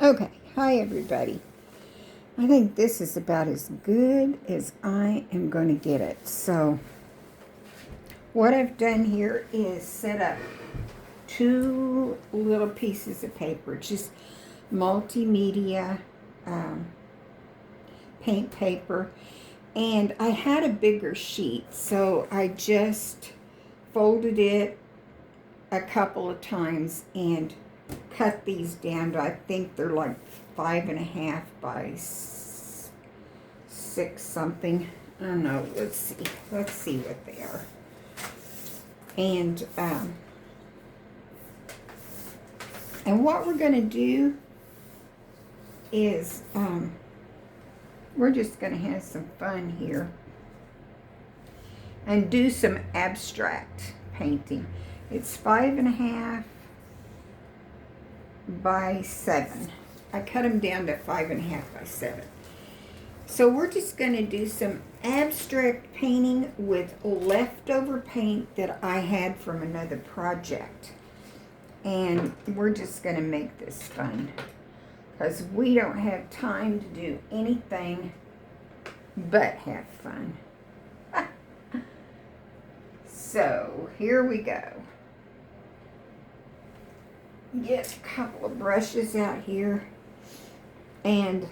Okay, hi everybody. I think this is about as good as I am going to get it. So, what I've done here is set up two little pieces of paper, just multimedia um, paint paper. And I had a bigger sheet, so I just folded it a couple of times and cut these down to, I think they're like 5.5 by 6 something. I don't know. Let's see what they are. And what we're gonna do is we're just gonna have some fun here and do some abstract painting. It's 5.5 by 7. I cut them down to 5.5 by 7. So we're just going to do some abstract painting with leftover paint that I had from another project. And we're just going to make this fun, because we don't have time to do anything but have fun. So here we go. Get a couple of brushes out here. And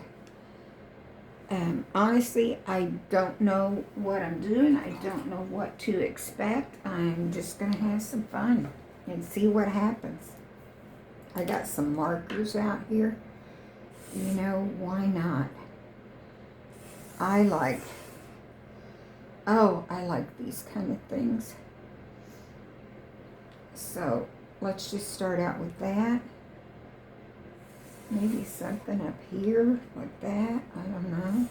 honestly, I don't know what I'm doing. I don't know what to expect. I'm just going to have some fun and see what happens. I got some markers out here. You know, why not? I like these kind of things. So let's just start out with that. Maybe something up here like that. I don't know.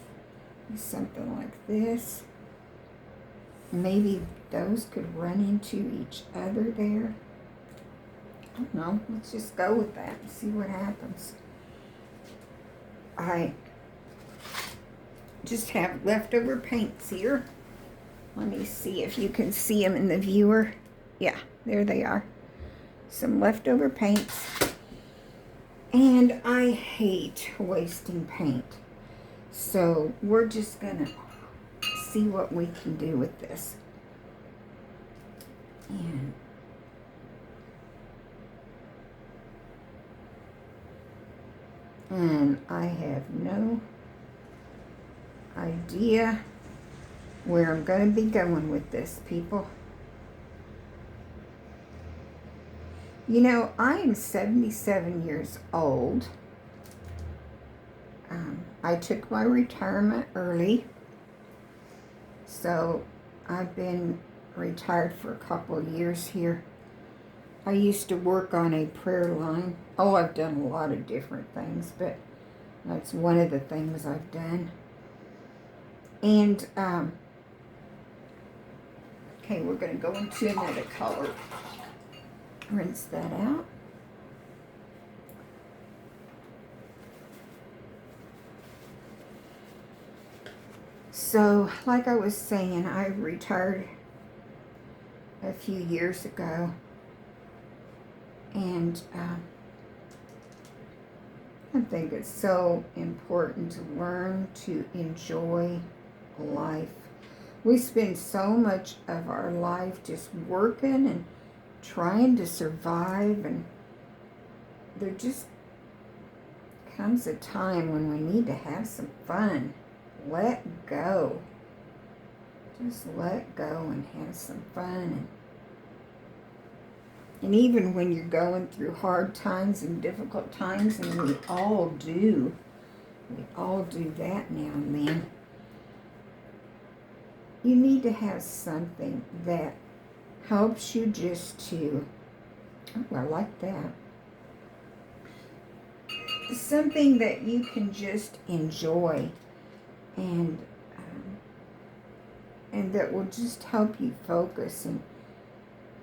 Something like this. Maybe those could run into each other there. I don't know. Let's just go with that and see what happens. I just have leftover paints here. Let me see if you can see them in the viewer. Yeah, there they are. Some leftover paints. And I hate wasting paint. So we're just going to see what we can do with this. And I have no idea where I'm going to be going with this, people. You know, I am 77 years old. I took my retirement early. So I've been retired for a couple of years here. I used to work on a prayer line. Oh, I've done a lot of different things, but that's one of the things I've done. And, okay, we're going to go into another color. Rinse that out. So, like I was saying, I retired a few years ago. And I think it's so important to learn to enjoy life. We spend so much of our life just working and trying to survive, and there just comes a time when we need to have some fun. Let go. Just let go and have some fun. And even when you're going through hard times and difficult times, and we all do that now and then, you need to have something that helps you just to, oh, I like that. Something that you can just enjoy, and that will just help you focus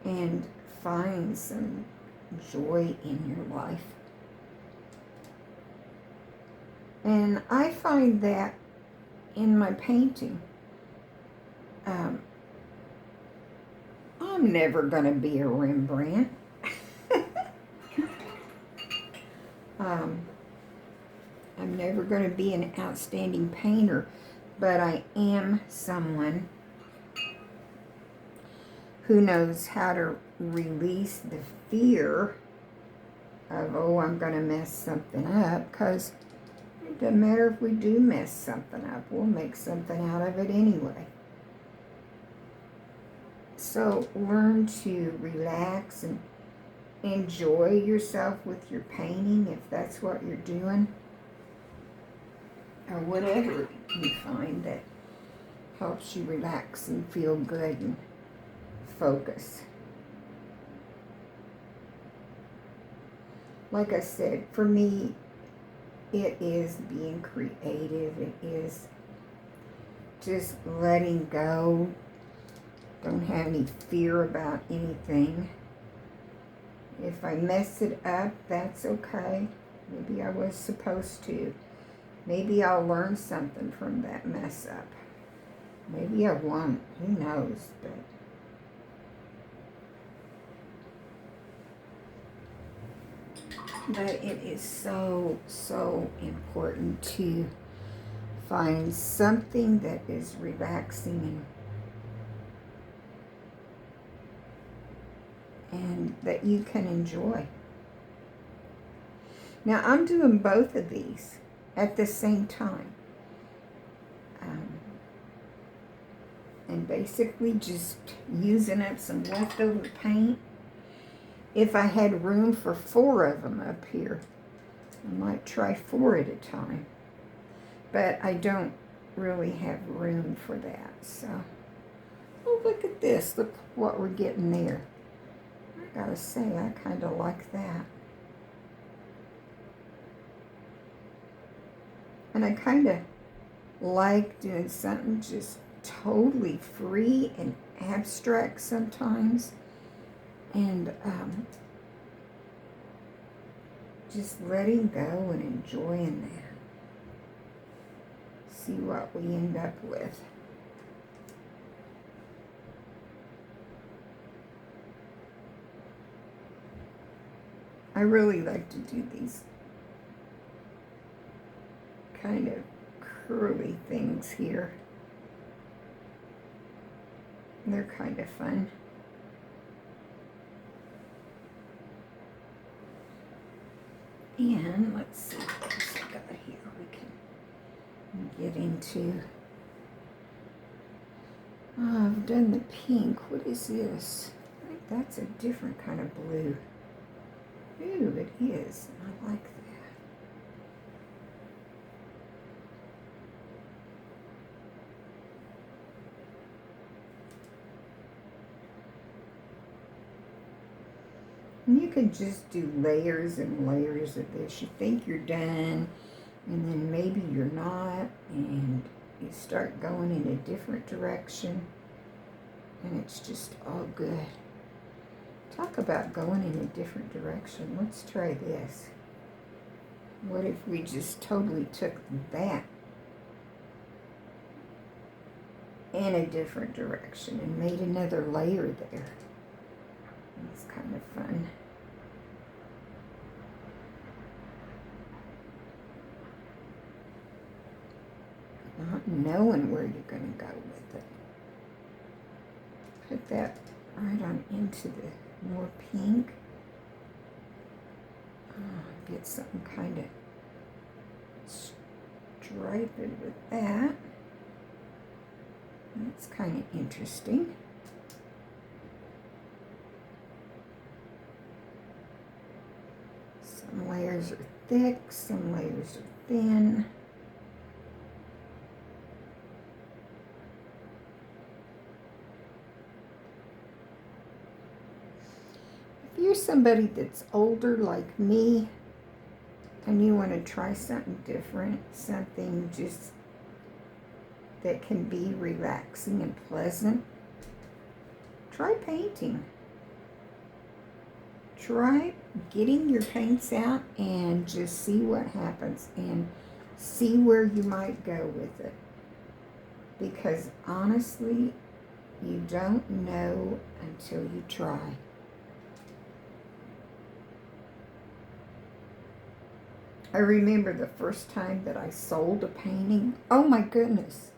and find some joy in your life. And I find that in my painting. I'm never going to be a Rembrandt. I'm never going to be an outstanding painter, but I am someone who knows how to release the fear of, oh, I'm going to mess something up, because it doesn't matter if we do mess something up. We'll make something out of it anyway. So learn to relax and enjoy yourself with your painting if that's what you're doing, or whatever you find that helps you relax and feel good and focus. Like I said, for me, it is being creative. It is just letting go. Don't have any fear about anything. If I mess it up, that's okay. Maybe I was supposed to. Maybe I'll learn something from that mess up. Maybe I won't. Who knows? But it is so, so important to find something that is relaxing and that you can enjoy. Now, I'm doing both of these at the same time. And basically just using up some leftover paint. If I had room for 4 of them up here, I might try 4 at a time. But I don't really have room for that. So, oh, look at this. Look what we're getting there. I gotta say, I kind of like that. And I kind of like doing something just totally free and abstract sometimes. And just letting go and enjoying that. See what we end up with. I really like to do these kind of curly things here. They're kind of fun. And let's see what else I got here we can get into. Oh, I've done the pink. What is this? I think that's a different kind of blue. Ooh, it is. I like that. And you can just do layers and layers of this. You think you're done, and then maybe you're not, and you start going in a different direction, and it's just all good. Talk about going in a different direction. Let's try this. What if we just totally took that in a different direction and made another layer there? It's kind of fun. Not knowing where you're going to go with it. Put that right on into the more pink. Get something kind of striped with that. That's kind of interesting. Some layers are thick, some layers are thin. If you're somebody that's older like me and you want to try something different, something just that can be relaxing and pleasant, try painting. Try getting your paints out and just see what happens and see where you might go with it. Because honestly, you don't know until you try. I remember the first time that I sold a painting. Oh my goodness.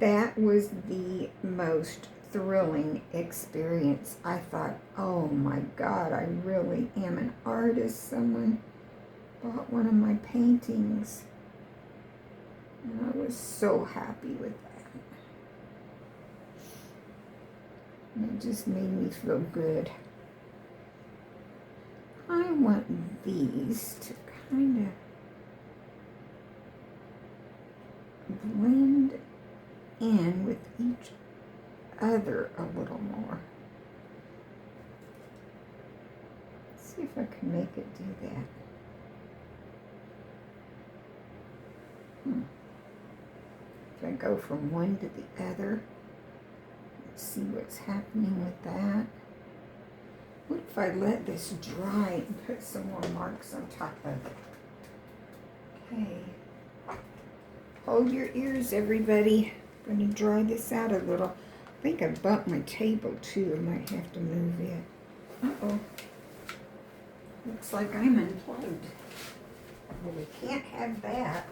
That was the most thrilling experience. I thought, oh my God, I really am an artist. Someone bought one of my paintings. And I was so happy with that. And it just made me feel good. I want these to kind of blend in with each other a little more. Let's see if I can make it do that. If I go from one to the other, let's see what's happening with that. What if I let this dry and put some more marks on top of it? Okay. Hold your ears, everybody. I'm going to dry this out a little. I think I bumped my table too. I might have to move it. Uh-oh. Looks like I'm unplugged. Well, we can't have that.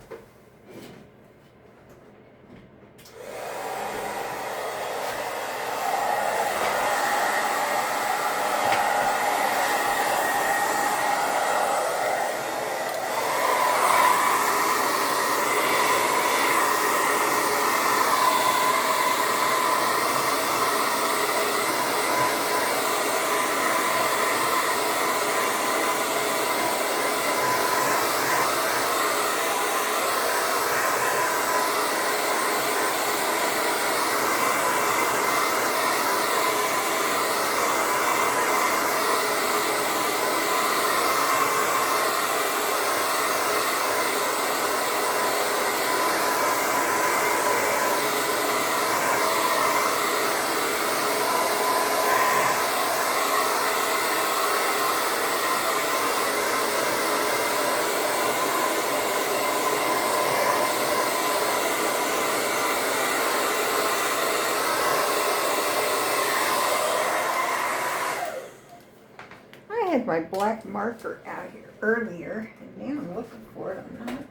I had my black marker out here earlier, and now I'm looking for it. I'm not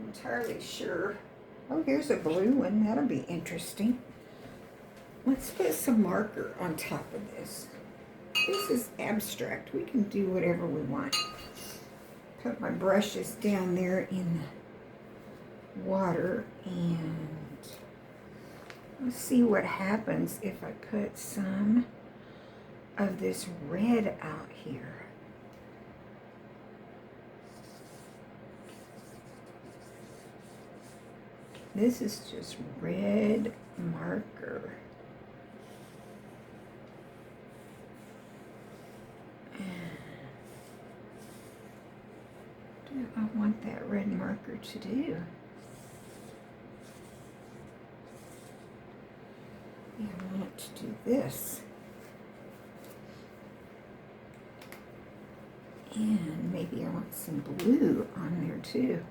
entirely sure. Oh, here's a blue one. That'll be interesting. Let's put some marker on top of this. This is abstract. We can do whatever we want. Put my brushes down there in the water, and let's see what happens if I put some of this red out here. This is just red marker. What do I want that red marker to do? Yeah, I want it to do this. And maybe I want some blue on there too.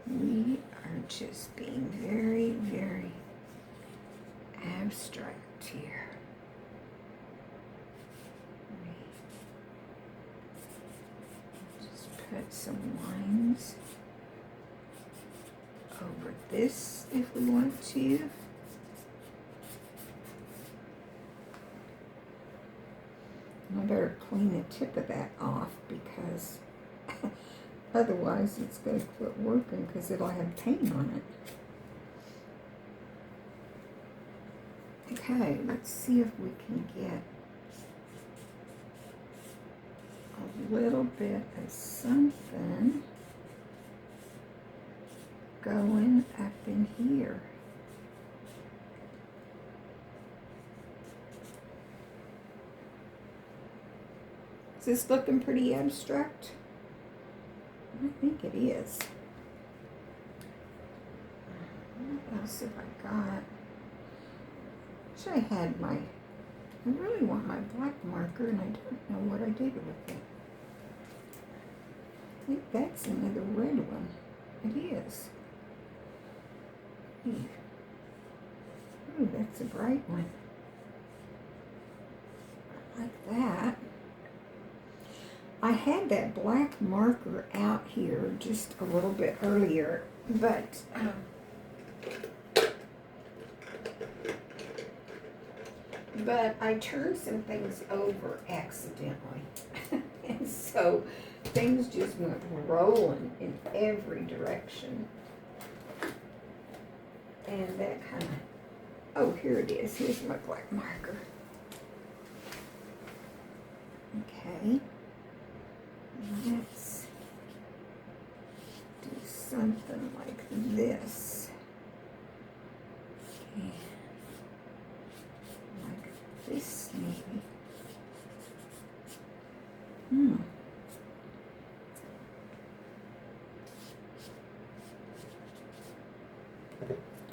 We are just being very, very abstract here. Just put some lines over this if we want to. I better clean the tip of that off because otherwise it's going to quit working because it'll have paint on it. Okay, let's see if we can get a little bit of something going up in here. Is this looking pretty abstract? I think it is. What else have I got? Wish I had my, I really want my black marker and I don't know what I did with it. I think that's another red one. It is. Ooh, that's a bright one. Like that. I had that black marker out here just a little bit earlier, but I turned some things over accidentally. And so things just went rolling in every direction. And that kind of, oh, here it is. Here's my black marker. Okay. Let's do something like this. Okay. Like this, maybe.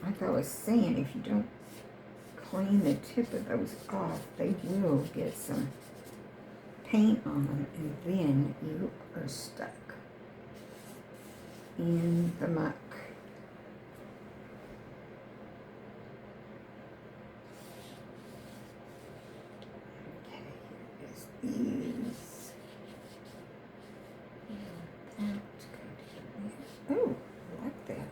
Like I was saying, if you don't clean the tip of those off, they will get some paint on them, and then you are stuck in the muck. Okay, here is these. Oh, I like that.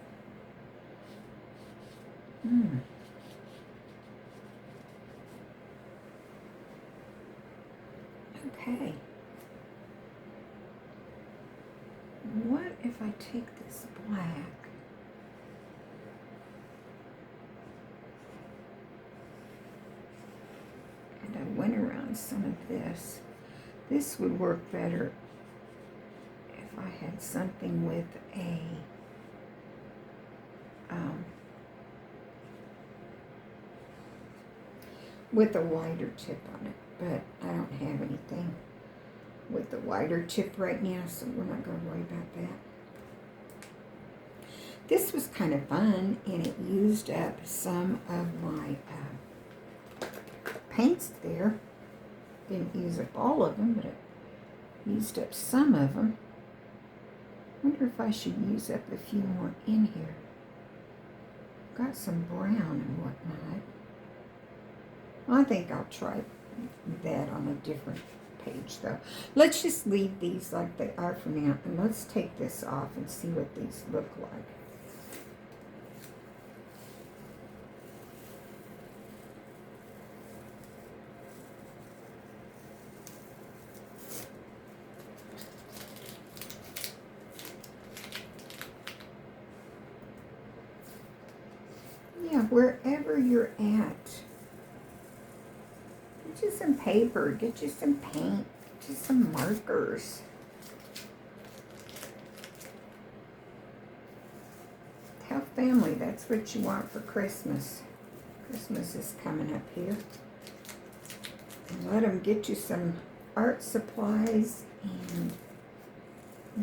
Okay. What if I take this black and I went around some of this? This would work better if I had something with a wider tip on it, but I don't have anything with the wider tip right now, so we're not going to worry about that. This was kind of fun, and it used up some of my paints there. Didn't use up all of them, but it used up some of them. Wonder if I should use up a few more in here. Got some brown and whatnot. I think I'll try that on a different page, though. Let's just leave these like they are for now, and let's take this off and see what these look like. Yeah, wherever you're at. Get you some paper, get you some paint, get you some markers. Tell family that's what you want for Christmas. Christmas is coming up here. And let them get you some art supplies, and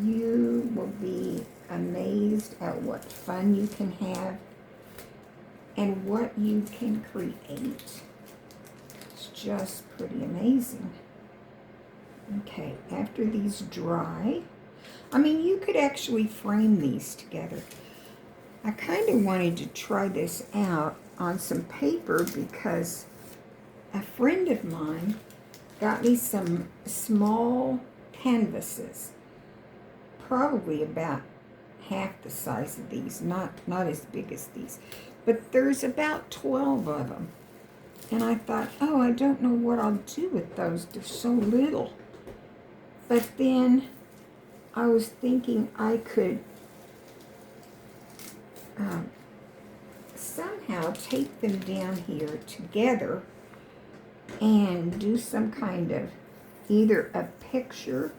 you will be amazed at what fun you can have and what you can create. Just pretty amazing. Okay, after these dry, I mean, you could actually frame these together. I kind of wanted to try this out on some paper because a friend of mine got me some small canvases, probably about half the size of these, not as big as these, but there's about 12 of them. And I thought, oh, I don't know what I'll do with those. They're so little. But then I was thinking I could somehow take them down here together and do some kind of either a picture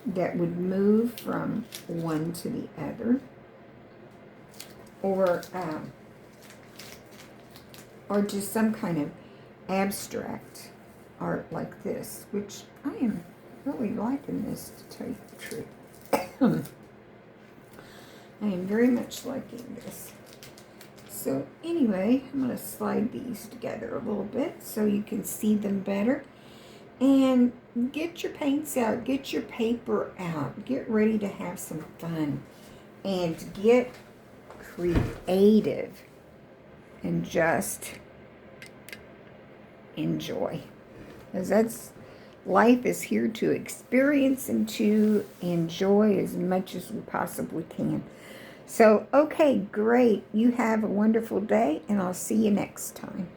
that would move from one to the other, or just some kind of abstract art like this, which I am really liking this, to tell you the truth. I am very much liking this. So anyway, I'm going to slide these together a little bit so you can see them better. And get your paints out, get your paper out, get ready to have some fun, and get creative and just enjoy. Because that's, life is here to experience and to enjoy as much as we possibly can. So, okay, great. You have a wonderful day, and I'll see you next time.